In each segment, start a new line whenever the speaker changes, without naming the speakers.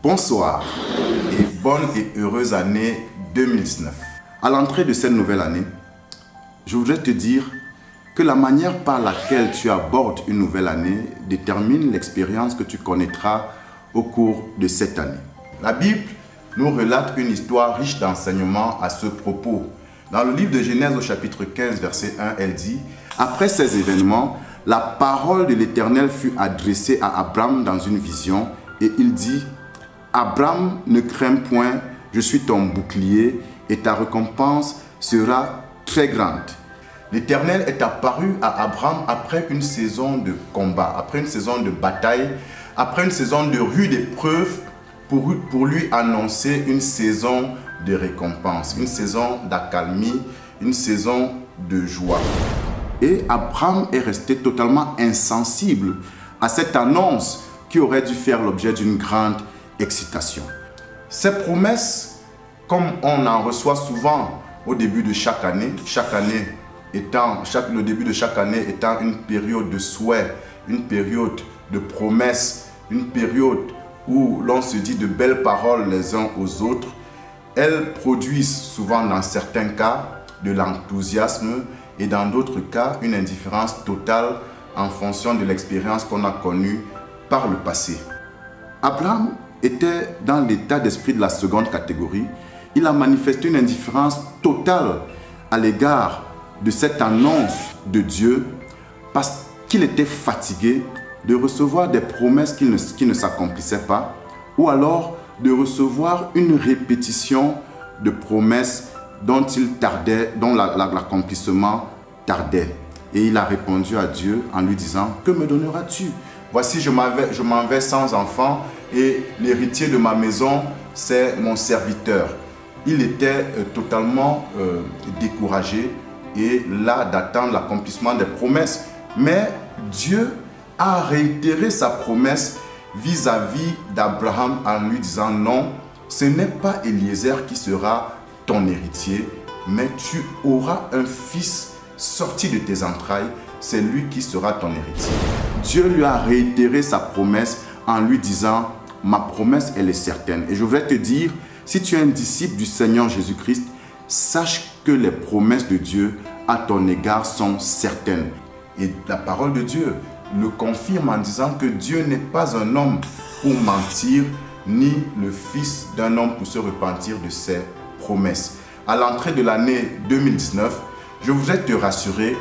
Bonsoir et bonne et heureuse année 2019. À l'entrée de cette nouvelle année, je voudrais te dire que la manière par laquelle tu abordes une nouvelle année détermine l'expérience que tu connaîtras au cours de cette année. La Bible nous relate une histoire riche d'enseignements à ce propos. Dans le livre de Genèse au chapitre 15, verset 1, elle dit « Après ces événements, la parole de l'Éternel fut adressée à Abraham dans une vision et il dit « Abraham, ne crains point, je suis ton bouclier et ta récompense sera très grande. » L'Éternel est apparu à Abraham après une saison de combat, après une saison de bataille, après une saison de rude épreuve pour lui annoncer une saison de récompense, une saison d'accalmie, une saison de joie. Et Abraham est resté totalement insensible à cette annonce qui aurait dû faire l'objet d'une grande excitation. Ces promesses, comme on en reçoit souvent au début de chaque année le début de chaque année étant une période de souhait, une période de promesses, une période où l'on se dit de belles paroles les uns aux autres, elles produisent souvent dans certains cas de l'enthousiasme et dans d'autres cas une indifférence totale en fonction de l'expérience qu'on a connue par le passé. Abraham était dans l'état d'esprit de la seconde catégorie. Il a manifesté une indifférence totale à l'égard de cette annonce de Dieu parce qu'il était fatigué de recevoir des promesses qui ne s'accomplissaient pas ou alors de recevoir une répétition de promesses dont l'accomplissement tardait. Et il a répondu à Dieu en lui disant « Que me donneras-tu? Voici, je m'en vais sans enfant et l'héritier de ma maison, c'est mon serviteur. » Il était totalement découragé et là d'attendre l'accomplissement des promesses. Mais Dieu a réitéré sa promesse vis-à-vis d'Abraham en lui disant « Non, ce n'est pas Eliezer qui sera ton héritier, mais tu auras un fils sorti de tes entrailles, c'est lui qui sera ton héritier. » Dieu lui a réitéré sa promesse en lui disant « Ma promesse, elle est certaine. » Et je voudrais te dire, si tu es un disciple du Seigneur Jésus-Christ, sache que les promesses de Dieu à ton égard sont certaines. Et la parole de Dieu le confirme en disant que Dieu n'est pas un homme pour mentir, ni le fils d'un homme pour se repentir de ses promesses. À l'entrée de l'année 2019, je voudrais te rassurer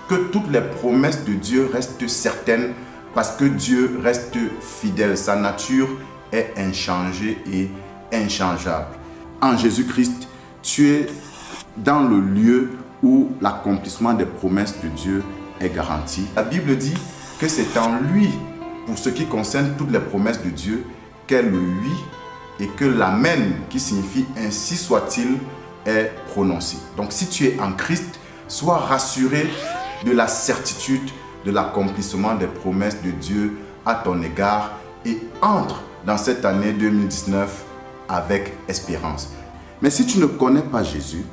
que toutes les promesses de Dieu restent certaines parce que Dieu reste fidèle. Sa nature est inchangée et inchangeable. En Jésus-Christ, tu es dans le lieu où l'accomplissement des promesses de Dieu est garanti. La Bible dit que c'est en lui, pour ce qui concerne toutes les promesses de Dieu, qu'est le oui et que l'amen, qui signifie ainsi soit-il, est prononcé. Donc si tu es en Christ, sois rassuré de la certitude de l'accomplissement des promesses de Dieu à ton égard et entre dans cette année 2019 avec espérance. Mais si tu ne connais pas Jésus,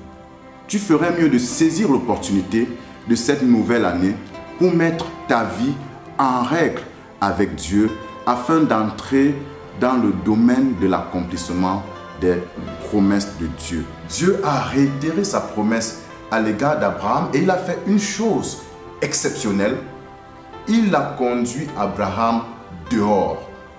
tu ferais mieux de saisir l'opportunité de cette nouvelle année pour mettre ta vie en règle avec Dieu afin d'entrer dans le domaine de l'accomplissement des promesses de Dieu. Dieu a réitéré sa promesse à l'égard d'Abraham et il a fait une chose exceptionnelle. Il a conduit Abraham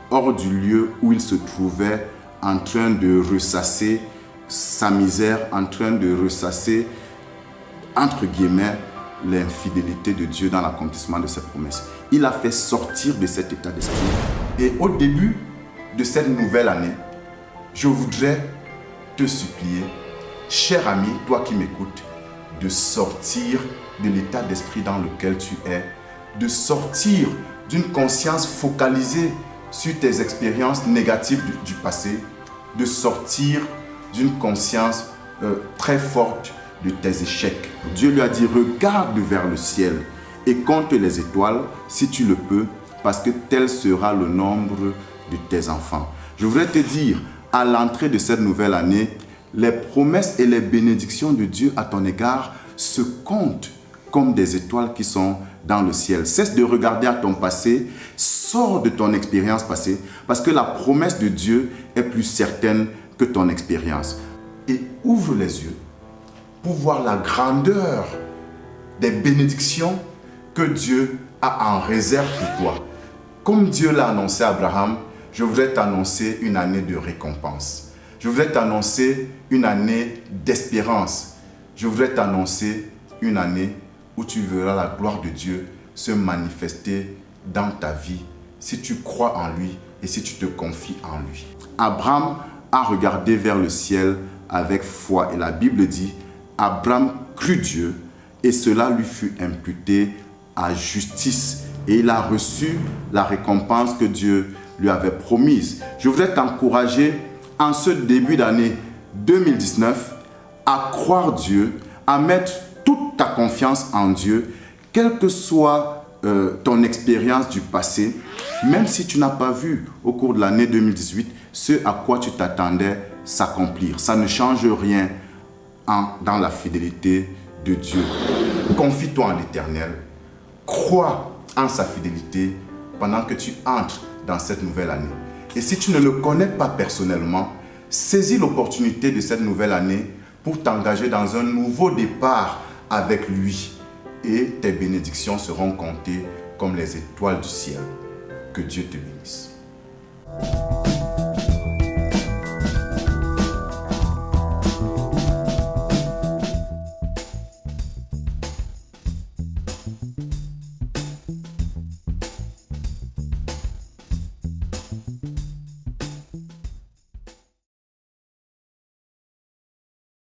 hors du lieu où il se trouvait en train de ressasser sa misère, en train de ressasser, entre guillemets, l'infidélité de Dieu dans l'accomplissement de ses promesses. Il a fait sortir de cet état d'esprit. Et au début de cette nouvelle année, je voudrais te supplier, cher ami, toi qui m'écoutes, de sortir de l'état d'esprit dans lequel tu es, de sortir d'une conscience focalisée sur tes expériences négatives du passé, de sortir d'une conscience très forte de tes échecs. Dieu lui a dit, regarde vers le ciel et compte les étoiles si tu le peux, parce que tel sera le nombre de tes enfants. Je voudrais te dire, à l'entrée de cette nouvelle année, les promesses et les bénédictions de Dieu à ton égard se comptent comme des étoiles qui sont dans le ciel. Cesse de regarder à ton passé, sors de ton expérience passée, parce que la promesse de Dieu est plus certaine que ton expérience. Et ouvre les yeux pour voir la grandeur des bénédictions que Dieu a en réserve pour toi. Comme Dieu l'a annoncé à Abraham, je voudrais t'annoncer une année de récompense. Je voudrais t'annoncer une année d'espérance. Je voudrais t'annoncer une année où tu verras la gloire de Dieu se manifester dans ta vie si tu crois en lui et si tu te confies en lui. Abraham a regardé vers le ciel avec foi et la Bible dit, Abraham crut Dieu et cela lui fut imputé à justice et il a reçu la récompense que Dieu lui avait promise. Je voudrais t'encourager en ce début d'année 2019 à croire Dieu, à mettre toute ta confiance en Dieu, quelle que soit ton expérience du passé, même si tu n'as pas vu au cours de l'année 2018 ce à quoi tu t'attendais s'accomplir. Ça ne change rien dans la fidélité de Dieu. Confie-toi en l'Éternel, crois en sa fidélité pendant que tu entres dans cette nouvelle année. Et si tu ne le connais pas personnellement, saisis l'opportunité de cette nouvelle année pour t'engager dans un nouveau départ avec lui. Et tes bénédictions seront comptées comme les étoiles du ciel. Que Dieu te bénisse.